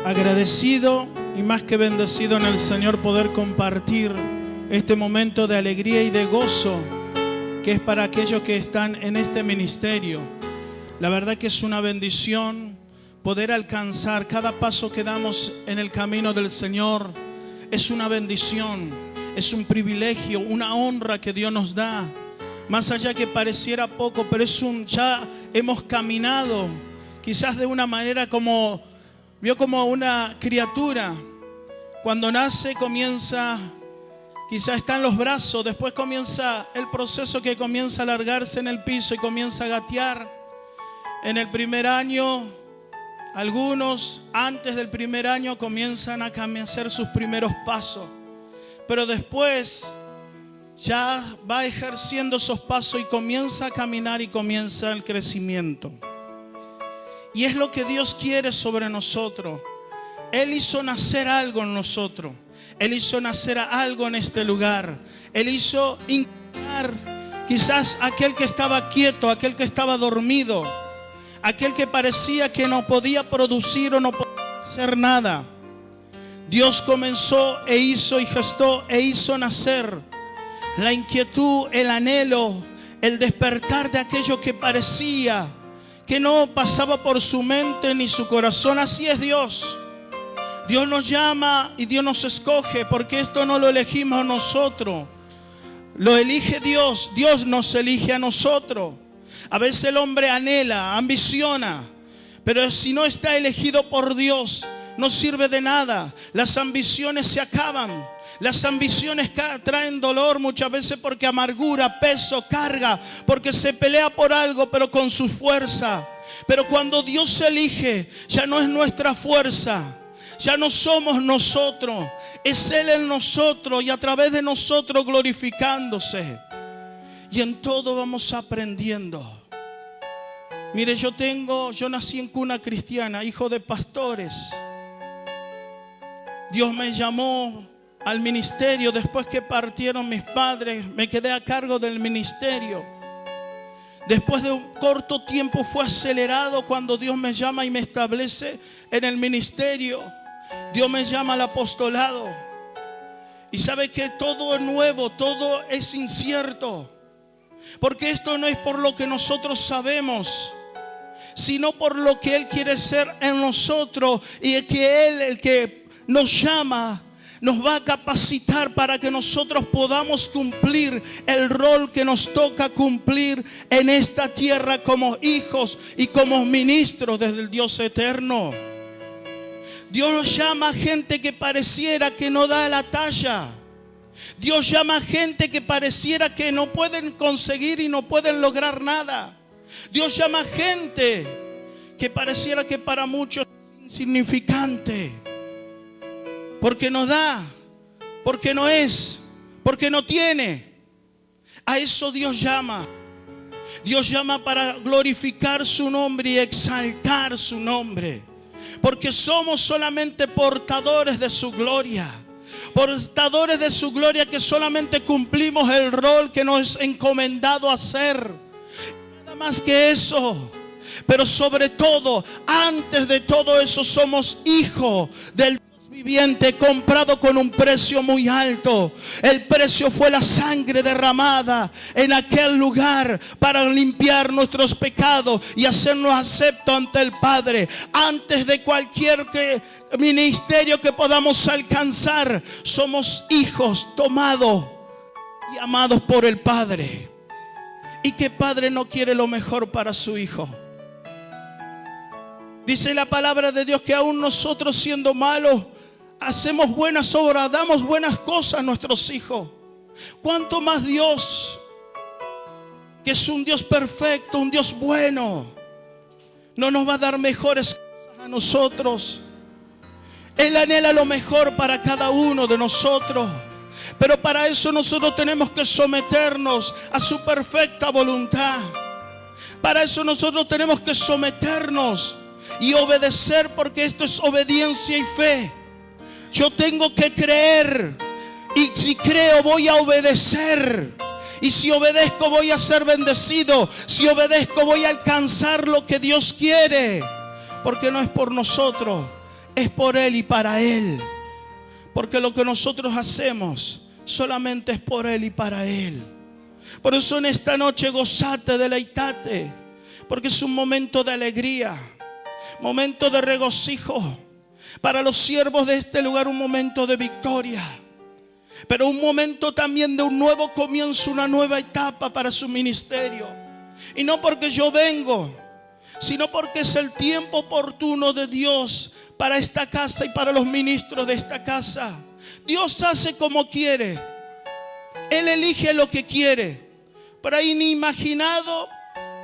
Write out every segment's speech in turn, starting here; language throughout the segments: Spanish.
Agradecido y más que bendecido en el Señor poder compartir este momento de alegría y de gozo que es para aquellos que están en este ministerio. La verdad que es una bendición poder alcanzar cada paso que damos en el camino del Señor. Es una bendición, es un privilegio, una honra que Dios nos da. Más allá que pareciera poco, pero ya hemos caminado quizás de una manera como una criatura. Cuando nace comienza, quizás está en los brazos, después comienza el proceso que comienza a alargarse en el piso y comienza a gatear. En el primer año, algunos antes del primer año comienzan a hacer sus primeros pasos, pero después ya va ejerciendo esos pasos y comienza a caminar y comienza el crecimiento. Y es lo que Dios quiere sobre nosotros. Él hizo nacer algo en nosotros. Él hizo nacer algo en este lugar. Él hizo incarnar quizás aquel que estaba quieto, aquel que estaba dormido, aquel que parecía que no podía producir o no podía hacer nada. Dios comenzó e hizo y gestó e hizo nacer la inquietud, el anhelo, el despertar de aquello que parecía que no pasaba por su mente ni su corazón. Así es Dios. Dios nos llama y Dios nos escoge, porque esto no lo elegimos nosotros. Lo elige Dios. Dios nos elige a nosotros. A veces el hombre anhela, ambiciona, pero si no está elegido por Dios, no sirve de nada. Las ambiciones se acaban. Las ambiciones traen dolor muchas veces porque amargura, peso, carga, porque se pelea por algo pero con su fuerza. Pero cuando Dios se elige, ya no es nuestra fuerza, ya no somos nosotros, es Él en nosotros y a través de nosotros glorificándose. Y en todo vamos aprendiendo. Mire, yo nací en cuna cristiana, hijo de pastores. Dios me llamó al ministerio. Después que partieron mis padres, me quedé a cargo del ministerio. Después de un corto tiempo fue acelerado cuando Dios me llama y me establece en el ministerio. Dios me llama al apostolado. Y sabe que todo es nuevo, todo es incierto. Porque esto no es por lo que nosotros sabemos, sino por lo que Él quiere ser en nosotros. Y es que Él, el que nos llama, nos va a capacitar para que nosotros podamos cumplir el rol que nos toca cumplir en esta tierra como hijos y como ministros desde el Dios eterno. Dios nos llama a gente que pareciera que no da la talla. Dios llama a gente que pareciera que no pueden conseguir y no pueden lograr nada. Dios llama a gente que pareciera que para muchos es insignificante. Porque no da, porque no es, porque no tiene. A eso Dios llama. Dios llama para glorificar su nombre y exaltar su nombre. Porque somos solamente portadores de su gloria. Portadores de su gloria que solamente cumplimos el rol que nos es encomendado hacer. Nada más que eso. Pero sobre todo, antes de todo eso, somos hijos del viviente, comprado con un precio muy alto. El precio fue la sangre derramada en aquel lugar para limpiar nuestros pecados y hacernos aceptos ante el Padre. Antes de cualquier ministerio que podamos alcanzar, somos hijos tomados y amados por el Padre. ¿Y qué padre no quiere lo mejor para su hijo? Dice la palabra de Dios que aún nosotros siendo malos hacemos buenas obras, damos buenas cosas a nuestros hijos. ¿Cuánto más Dios, que es un Dios perfecto, un Dios bueno, no nos va a dar mejores cosas a nosotros? Él anhela lo mejor para cada uno de nosotros. Pero para eso nosotros tenemos que someternos a su perfecta voluntad. Para eso nosotros tenemos que someternos y obedecer, porque esto es obediencia y fe. Yo tengo que creer, y si creo voy a obedecer. Y si obedezco voy a ser bendecido. Si obedezco voy a alcanzar lo que Dios quiere. Porque no es por nosotros, es por Él y para Él. Porque lo que nosotros hacemos solamente es por Él y para Él. Por eso en esta noche gozate, deleitate, porque es un momento de alegría, momento de regocijo. Para los siervos de este lugar un momento de victoria, pero un momento también de un nuevo comienzo, una nueva etapa para su ministerio. Y no porque yo vengo, sino porque es el tiempo oportuno de Dios para esta casa y para los ministros de esta casa. Dios hace como quiere, Él elige lo que quiere. Por ahí ni imaginado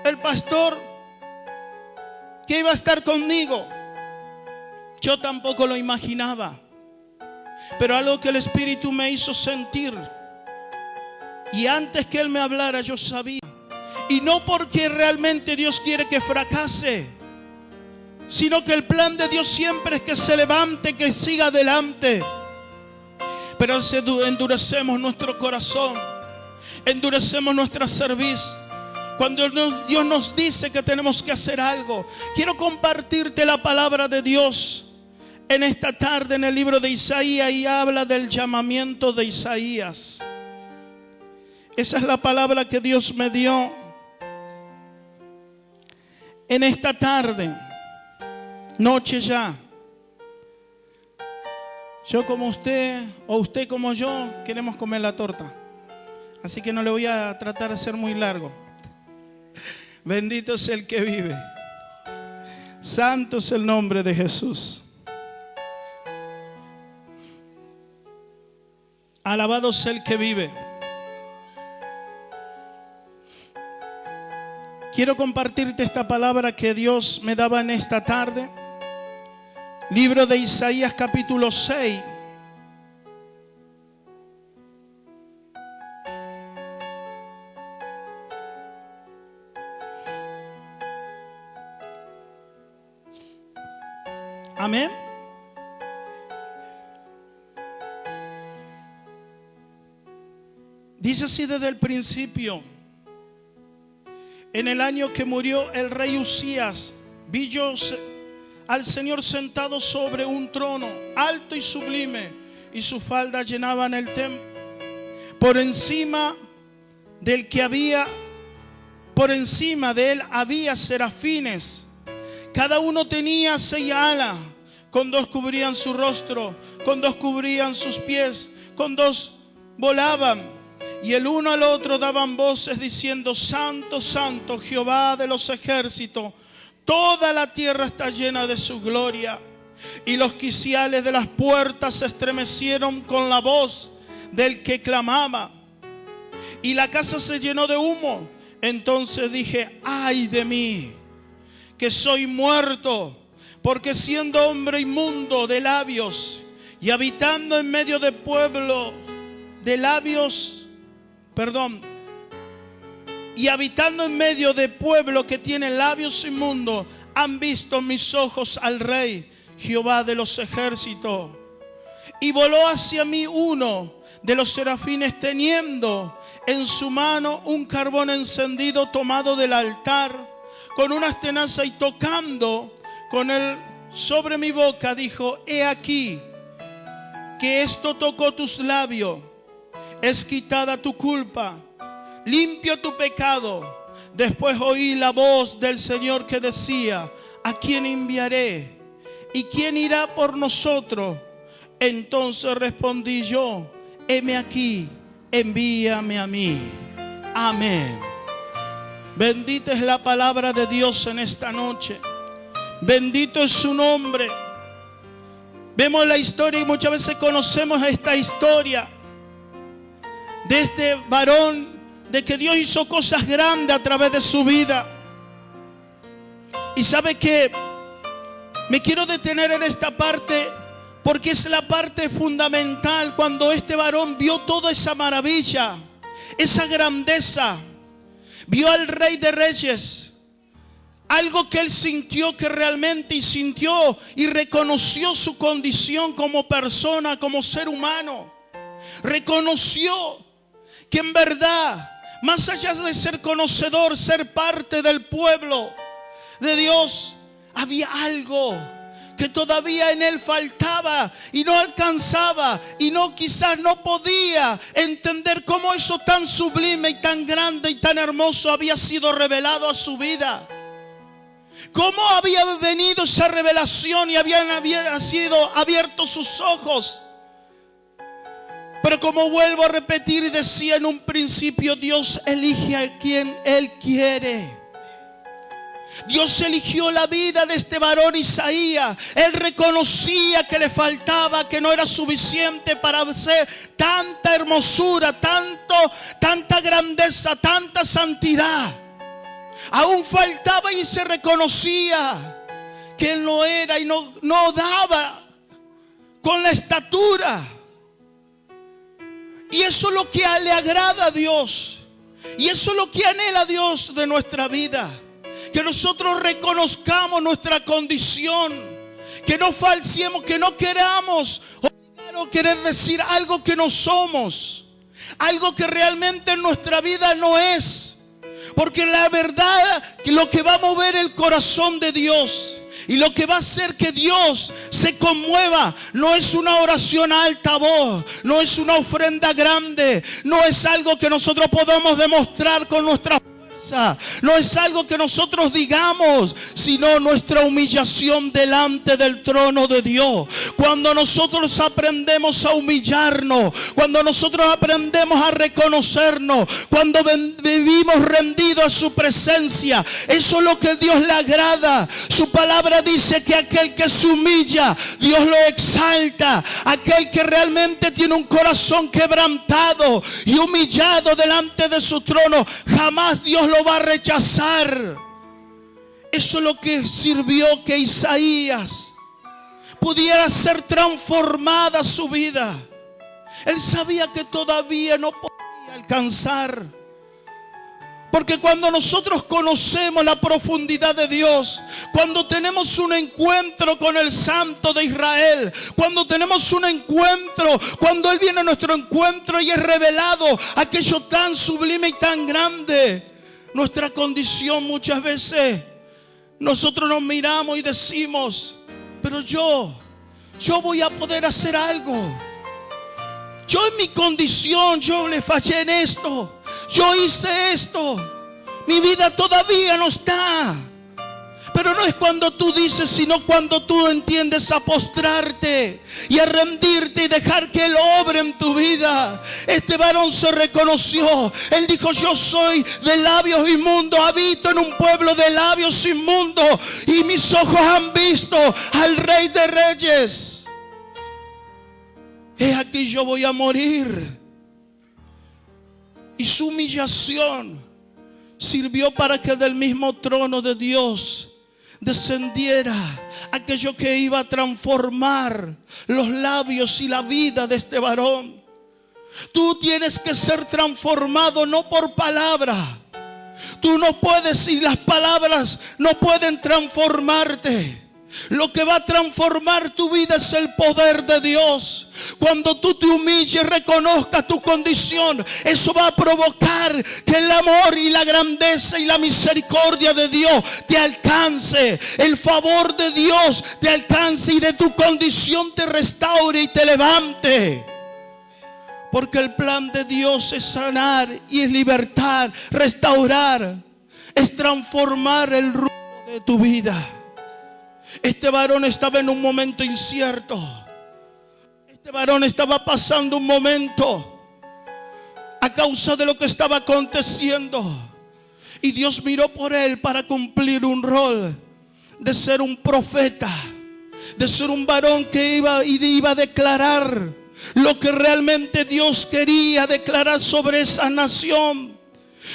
el pastor que iba a estar conmigo. Yo tampoco lo imaginaba, pero algo que el Espíritu me hizo sentir, y antes que Él me hablara yo sabía. Y no porque realmente Dios quiere que fracase, sino que el plan de Dios siempre es que se levante, que siga adelante. Pero si endurecemos nuestro corazón, endurecemos nuestra cerviz, cuando Dios nos dice que tenemos que hacer algo. Quiero compartirte la palabra de Dios en esta tarde en el libro de Isaías, y habla del llamamiento de Isaías. Esa es la palabra que Dios me dio en esta tarde, noche ya. Yo como usted, o usted como yo, queremos comer la torta, así que no le voy a tratar de ser muy largo. Bendito es el que vive, santo es el nombre de Jesús. Alabado sea el que vive. Quiero compartirte esta palabra que Dios me daba en esta tarde. Libro de Isaías capítulo 6. Amén. Dice así desde el principio: en el año que murió el rey Usías, vi yo al Señor sentado sobre un trono alto y sublime, y sus faldas llenaban el templo. Por encima de él había serafines. Cada uno tenía 6 alas, con 2 cubrían su rostro, con 2 cubrían sus pies, con 2 volaban. Y el uno al otro daban voces diciendo: Santo, Santo, Jehová de los ejércitos, toda la tierra está llena de su gloria. Y los quiciales de las puertas se estremecieron con la voz del que clamaba, y la casa se llenó de humo. Entonces dije: ay de mí, que soy muerto, porque siendo hombre inmundo de labios, y habitando en medio de pueblo de labios, y habitando en medio de pueblo que tiene labios inmundos, han visto mis ojos al Rey, Jehová de los ejércitos. Y voló hacia mí uno de los serafines, teniendo en su mano un carbón encendido tomado del altar, con unas tenazas, y tocando con él sobre mi boca, dijo: he aquí que esto tocó tus labios. Es quitada tu culpa, limpio tu pecado. Después oí la voz del Señor que decía: ¿a quién enviaré? ¿Y quién irá por nosotros? Entonces respondí yo: heme aquí, envíame a mí. Amén. Bendita es la palabra de Dios en esta noche. Bendito es su nombre. Vemos la historia y muchas veces conocemos esta historia de este varón, de que Dios hizo cosas grandes a través de su vida. Y sabe que me quiero detener en esta parte, porque es la parte fundamental. Cuando este varón vio toda esa maravilla, esa grandeza, vio al Rey de Reyes, algo que él sintió, que realmente sintió y reconoció su condición como persona, como ser humano. Reconoció que en verdad, más allá de ser conocedor, ser parte del pueblo de Dios, había algo que todavía en él faltaba y no alcanzaba y quizás no podía entender cómo eso tan sublime y tan grande y tan hermoso había sido revelado a su vida. Cómo había venido esa revelación y había sido abiertos sus ojos. Pero como vuelvo a repetir y decía en un principio, Dios elige a quien Él quiere. Dios eligió la vida de este varón Isaías. Él reconocía que le faltaba, que no era suficiente para hacer tanta hermosura, tanta grandeza, tanta santidad. Aún faltaba y se reconocía que Él no era y no daba con la estatura. Y eso es lo que le agrada a Dios. Y eso es lo que anhela Dios de nuestra vida. Que nosotros reconozcamos nuestra condición. Que no falsemos, que no queramos o querer decir algo que no somos. Algo que realmente en nuestra vida no es. Porque la verdad, que lo que va a mover el corazón de Dios y lo que va a hacer que Dios se conmueva no es una oración a alta voz, no es una ofrenda grande, no es algo que nosotros podamos demostrar con nuestra fuerza, no es algo que nosotros digamos, sino nuestra humillación delante del trono de Dios. Cuando nosotros aprendemos a humillarnos, cuando nosotros aprendemos a reconocernos, cuando vivimos rendidos a su presencia, eso es lo que a Dios le agrada. Su palabra dice que aquel que se humilla, Dios lo exalta. Aquel que realmente tiene un corazón quebrantado y humillado delante de su trono, jamás Dios lo va a rechazar. Eso es lo que sirvió que Isaías pudiera ser transformada su vida. Él sabía que todavía no podía alcanzar. Porque cuando nosotros conocemos la profundidad de Dios, cuando tenemos un encuentro con el Santo de Israel, cuando tenemos un encuentro, cuando Él viene a nuestro encuentro y es revelado aquello tan sublime y tan grande, nuestra condición muchas veces, nosotros nos miramos y decimos, pero yo voy a poder hacer algo. Yo en mi condición, yo le fallé en esto, yo hice esto, mi vida todavía no está. Pero no es cuando tú dices, sino cuando tú entiendes a postrarte y a rendirte y dejar que Él obre en tu vida. Este varón se reconoció. Él dijo, yo soy de labios inmundos, habito en un pueblo de labios inmundos y mis ojos han visto al Rey de Reyes. He aquí yo voy a morir. Y su humillación sirvió para que del mismo trono de Dios descendiera aquello que iba a transformar los labios y la vida de este varón. Tú tienes que ser transformado no por palabra. Tú no puedes, y las palabras no pueden transformarte. Lo que va a transformar tu vida es el poder de Dios. Cuando tú te humilles, reconozcas tu condición, eso va a provocar que el amor y la grandeza y la misericordia de Dios te alcance. El favor de Dios te alcance y de tu condición te restaure y te levante. Porque el plan de Dios es sanar y es libertar, restaurar, es transformar el rumbo de tu vida. Este varón estaba en un momento incierto. Este varón estaba pasando un momento a causa de lo que estaba aconteciendo. Y Dios miró por él para cumplir un rol de ser un profeta, de ser un varón que iba a declarar lo que realmente Dios quería declarar sobre esa nación.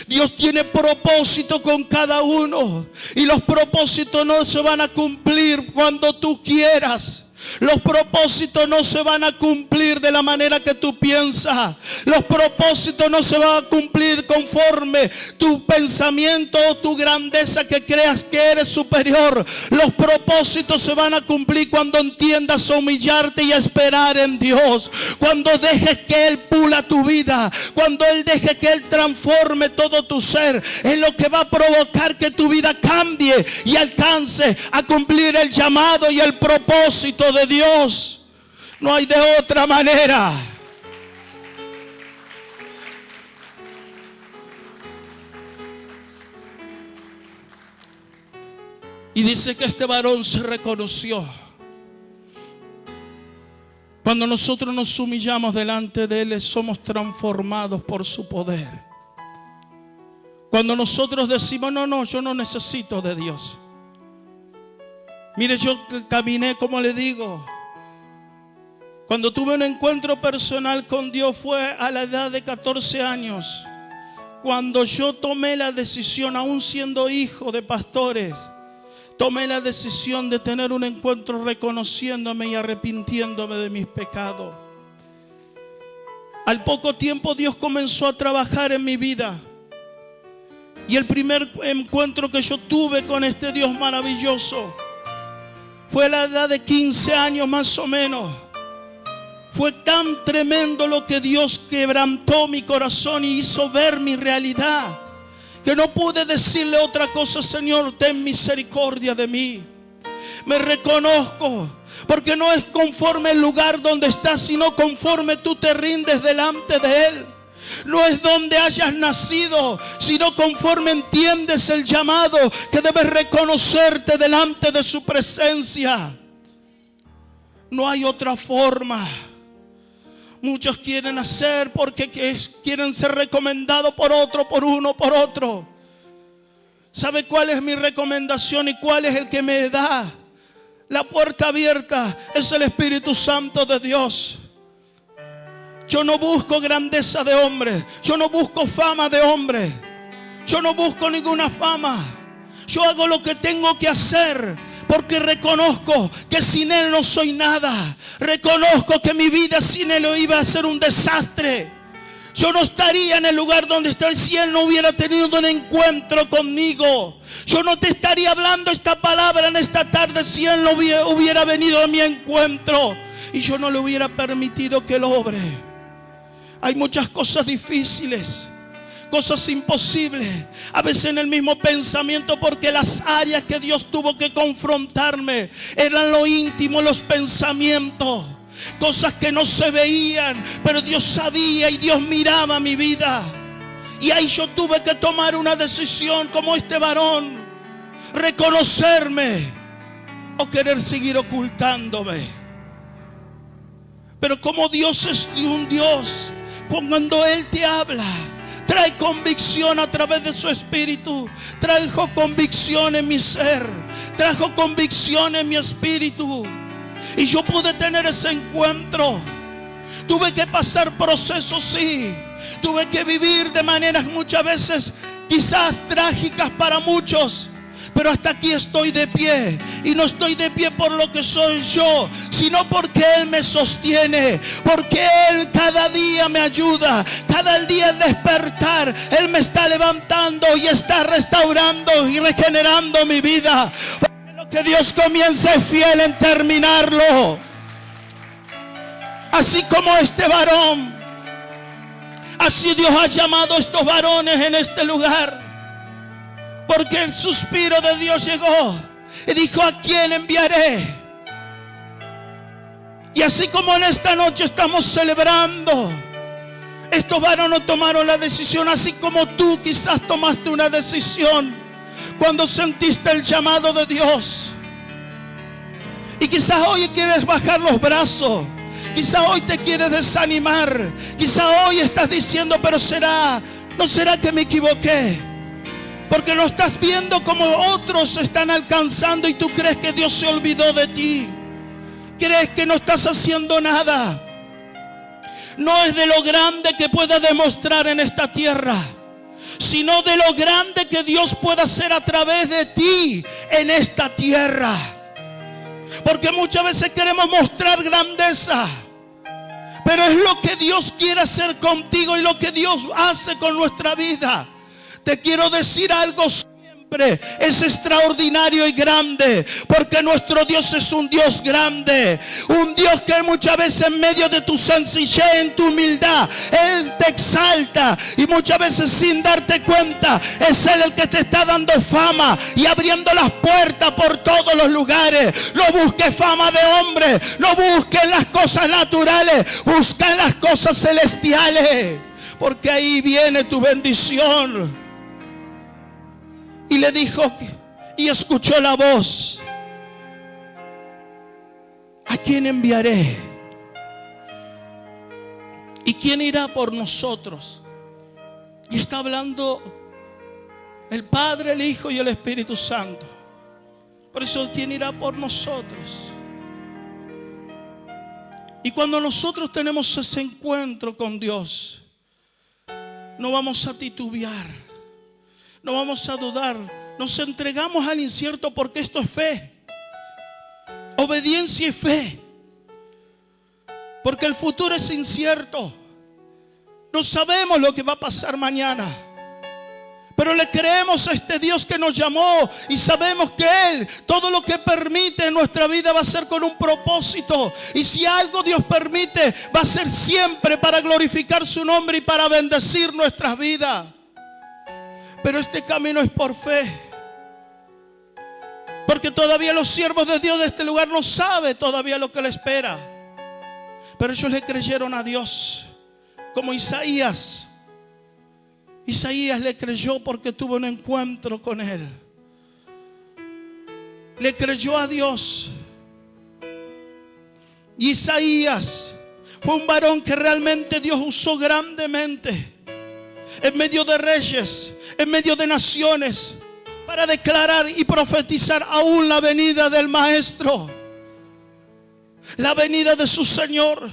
Dios tiene propósito con cada uno y los propósitos no se van a cumplir cuando tú quieras. Los propósitos no se van a cumplir de la manera que tú piensas. Los propósitos no se van a cumplir conforme tu pensamiento o tu grandeza que creas que eres superior. Los propósitos se van a cumplir cuando entiendas a humillarte y a esperar en Dios. Cuando dejes que Él pula tu vida. Cuando Él deje que Él transforme todo tu ser. Es lo que va a provocar que tu vida cambie y alcance a cumplir el llamado y el propósito de Dios. No hay de otra manera. Y dice que este varón se reconoció. Cuando nosotros nos humillamos delante de Él, somos transformados por su poder. Cuando nosotros decimos, no, yo no necesito de Dios. Mire, yo caminé, como le digo, cuando tuve un encuentro personal con Dios fue a la edad de 14 años. Cuando yo tomé la decisión, aún siendo hijo de pastores, tomé la decisión de tener un encuentro reconociéndome y arrepintiéndome de mis pecados. Al poco tiempo Dios comenzó a trabajar en mi vida. Y el primer encuentro que yo tuve con este Dios maravilloso fue a la edad de 15 años más o menos. Fue tan tremendo lo que Dios quebrantó mi corazón y hizo ver mi realidad, que no pude decirle otra cosa. Señor, ten misericordia de mí. Me reconozco, porque no es conforme el lugar donde estás, sino conforme tú te rindes delante de Él. No es donde hayas nacido, sino conforme entiendes el llamado que debes reconocerte delante de su presencia. No hay otra forma. Muchos quieren hacer porque quieren ser recomendados por otro, por uno, por otro. ¿Sabe cuál es mi recomendación y cuál es el que me da la puerta abierta? Es el Espíritu Santo de Dios. Yo no busco grandeza de hombre. Yo no busco fama de hombre. Yo no busco ninguna fama. Yo hago lo que tengo que hacer, porque reconozco que sin Él no soy nada. Reconozco que mi vida sin Él iba a ser un desastre. Yo no estaría en el lugar donde estoy si Él no hubiera tenido un encuentro conmigo. Yo no te estaría hablando esta palabra en esta tarde si Él no hubiera venido a mi encuentro y yo no le hubiera permitido que Él obre. Hay muchas cosas difíciles, cosas imposibles, a veces en el mismo pensamiento, porque las áreas que Dios tuvo que confrontarme eran lo íntimo, los pensamientos, cosas que no se veían, pero Dios sabía y Dios miraba mi vida. Y ahí yo tuve que tomar una decisión como este varón: reconocerme o querer seguir ocultándome. Pero como Dios es un Dios, cuando Él te habla, trae convicción a través de su Espíritu. Trajo convicción en mi ser, trajo convicción en mi espíritu, y yo pude tener ese encuentro. Tuve que pasar procesos, sí. Tuve que vivir de maneras muchas veces quizás trágicas para muchos, pero hasta aquí estoy de pie. Y no estoy de pie por lo que soy yo, sino porque Él me sostiene, porque Él cada día me ayuda. Cada día al despertar Él me está levantando y está restaurando y regenerando mi vida. Porque lo que Dios comienza es fiel en terminarlo. Así como este varón, así Dios ha llamado a estos varones en este lugar. Porque el suspiro de Dios llegó y dijo: ¿a quién enviaré? Y así como en esta noche estamos celebrando, estos varones tomaron la decisión, así como tú quizás tomaste una decisión cuando sentiste el llamado de Dios. Y quizás hoy quieres bajar los brazos, quizás hoy te quieres desanimar, quizás hoy estás diciendo: pero ¿no será que me equivoqué? Porque lo estás viendo como otros están alcanzando y tú crees que Dios se olvidó de ti. Crees que no estás haciendo nada. No es de lo grande que pueda demostrar en esta tierra, sino de lo grande que Dios pueda hacer a través de ti en esta tierra. Porque muchas veces queremos mostrar grandeza, pero es lo que Dios quiere hacer contigo y lo que Dios hace con nuestra vida. Te quiero decir algo. Es extraordinario y grande, porque nuestro Dios es un Dios grande, un Dios que muchas veces en medio de tu sencillez, en tu humildad, Él te exalta, y muchas veces sin darte cuenta es Él el que te está dando fama y abriendo las puertas por todos los lugares. No busques fama de hombre, no busques las cosas naturales, busca las cosas celestiales, porque ahí viene tu bendición. Y le dijo, y escuchó la voz: ¿a quién enviaré? ¿Y quién irá por nosotros? Y está hablando el Padre, el Hijo y el Espíritu Santo. Por eso, ¿quién irá por nosotros? Y cuando nosotros tenemos ese encuentro con Dios, no vamos a titubear. No vamos a dudar. Nos entregamos al incierto, porque esto es fe. Obediencia y fe. Porque el futuro es incierto. No sabemos lo que va a pasar mañana. Pero le creemos a este Dios que nos llamó. Y sabemos que Él, todo lo que permite en nuestra vida, va a ser con un propósito. Y si algo Dios permite, va a ser siempre para glorificar su nombre y para bendecir nuestras vidas. Pero este camino es por fe, porque todavía los siervos de Dios de este lugar no saben todavía lo que le espera. Pero ellos le creyeron a Dios, como Isaías. Isaías le creyó porque tuvo un encuentro con Él. Le creyó a Dios. Y Isaías fue un varón que realmente Dios usó grandemente en medio de reyes, en medio de naciones, para declarar y profetizar aún la venida del Maestro, la venida de su Señor.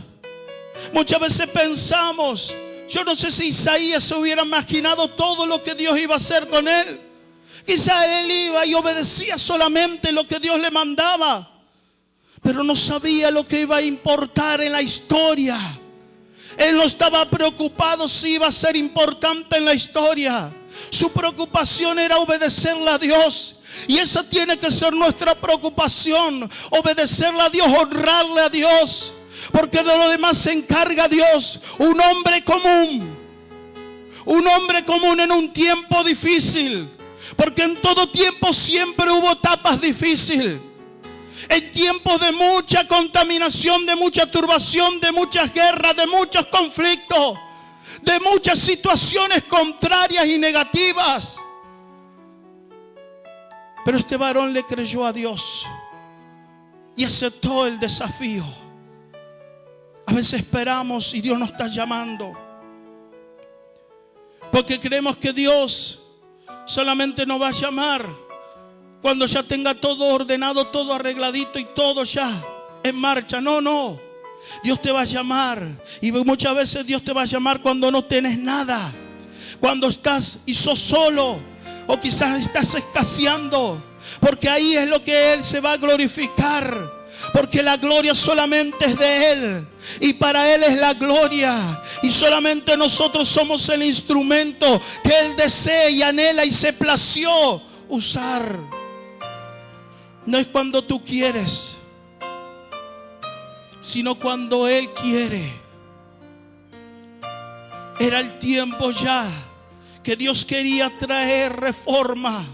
Muchas veces pensamos, yo no sé si Isaías se hubiera imaginado todo lo que Dios iba a hacer con él. Quizás él iba y obedecía solamente lo que Dios le mandaba, pero no sabía lo que iba a importar en la historia. Él no estaba preocupado si iba a ser importante en la historia. Su preocupación era obedecerle a Dios. Y esa tiene que ser nuestra preocupación: obedecerle a Dios, honrarle a Dios. Porque de lo demás se encarga Dios. Un hombre común en un tiempo difícil. Porque en todo tiempo siempre hubo etapas difíciles. En tiempos de mucha contaminación, de mucha turbación, de muchas guerras, de muchos conflictos, de muchas situaciones contrarias y negativas. Pero este varón le creyó a Dios y aceptó el desafío. A veces esperamos y Dios nos está llamando, porque creemos que Dios solamente nos va a llamar cuando ya tenga todo ordenado, todo arregladito y todo ya en marcha. No. Dios te va a llamar, y muchas veces Dios te va a llamar cuando no tienes nada, cuando estás y sos solo, o quizás estás escaseando, porque ahí es lo que Él se va a glorificar, porque la gloria solamente es de Él, y para Él es la gloria, y solamente nosotros somos el instrumento que Él desea y anhela y se plació usar. No es cuando tú quieres, sino cuando Él quiere. Era el tiempo ya que Dios quería traer reforma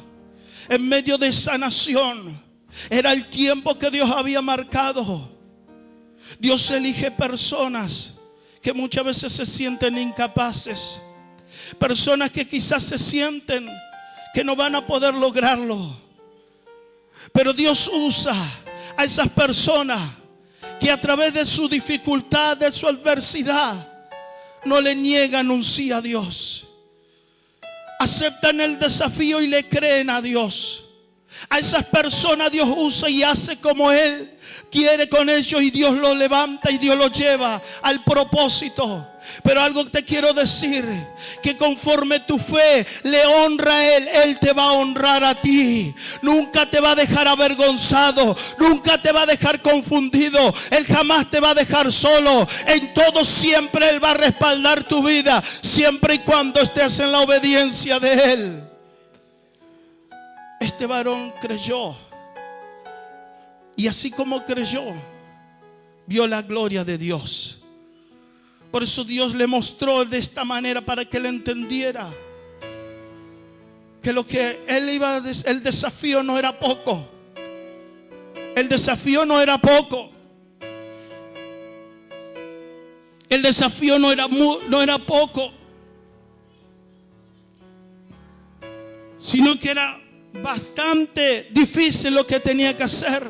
en medio de esa nación. Era el tiempo que Dios había marcado. Dios elige personas que muchas veces se sienten incapaces, personas que quizás se sienten que no van a poder lograrlo. Pero Dios usa a esas personas que a través de su dificultad, de su adversidad, no le niegan un sí a Dios. Aceptan el desafío y le creen a Dios. A esas personas Dios usa y hace como Él quiere con ellos, y Dios los levanta y Dios los lleva al propósito. Pero algo te quiero decir, que conforme tu fe le honra a Él, Él te va a honrar a ti. Nunca te va a dejar avergonzado, nunca te va a dejar confundido. Él jamás te va a dejar solo. En todo siempre Él va a respaldar tu vida, siempre y cuando estés en la obediencia de Él. Este varón creyó, y así como creyó, vio la gloria de Dios. Por eso Dios le mostró de esta manera, para que él entendiera que lo que él iba a el desafío no era poco. El desafío no era poco. El desafío no era poco, sino que era bastante difícil lo que tenía que hacer.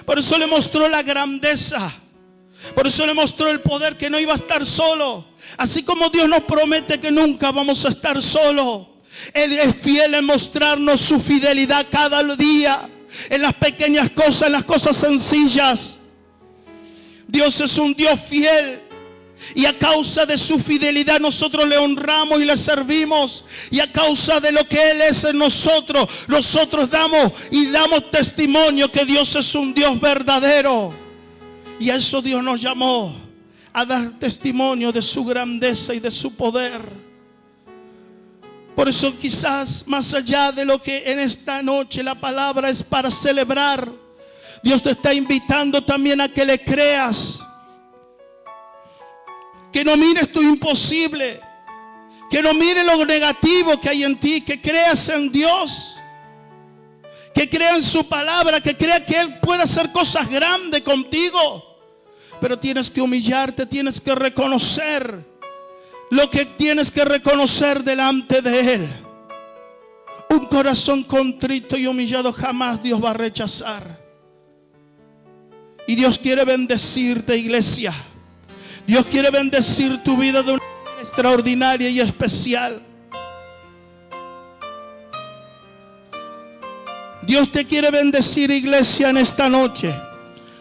Por eso le mostró la grandeza. Por eso le mostró el poder, que no iba a estar solo. Así como Dios nos promete que nunca vamos a estar solos, Él es fiel en mostrarnos su fidelidad cada día, en las pequeñas cosas, en las cosas sencillas. Dios es un Dios fiel, y a causa de su fidelidad nosotros le honramos y le servimos. Y a causa de lo que Él es en nosotros, nosotros damos testimonio que Dios es un Dios verdadero. Y a eso Dios nos llamó, a dar testimonio de su grandeza y de su poder. Por eso quizás más allá de lo que en esta noche la palabra es para celebrar, Dios te está invitando también a que le creas. Que no mires tu imposible, que no mires lo negativo que hay en ti, que creas en Dios, que creas en su palabra, que creas que Él puede hacer cosas grandes contigo. Pero tienes que humillarte, tienes que reconocer lo que tienes que reconocer delante de Él. Un corazón contrito y humillado jamás Dios va a rechazar. Y Dios quiere bendecirte, iglesia. Dios quiere bendecir tu vida de una manera extraordinaria y especial. Dios te quiere bendecir, iglesia, en esta noche.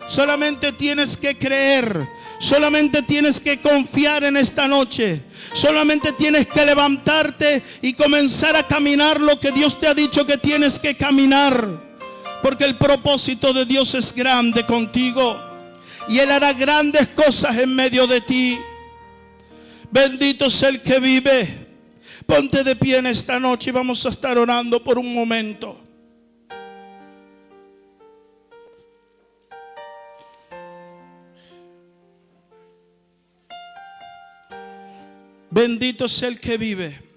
Solamente tienes que creer, solamente tienes que confiar en esta noche. Solamente tienes que levantarte y comenzar a caminar lo que Dios te ha dicho que tienes que caminar. Porque el propósito de Dios es grande contigo, y Él hará grandes cosas en medio de ti. Bendito es el que vive. Ponte de pie en esta noche y vamos a estar orando por un momento. Bendito es el que vive.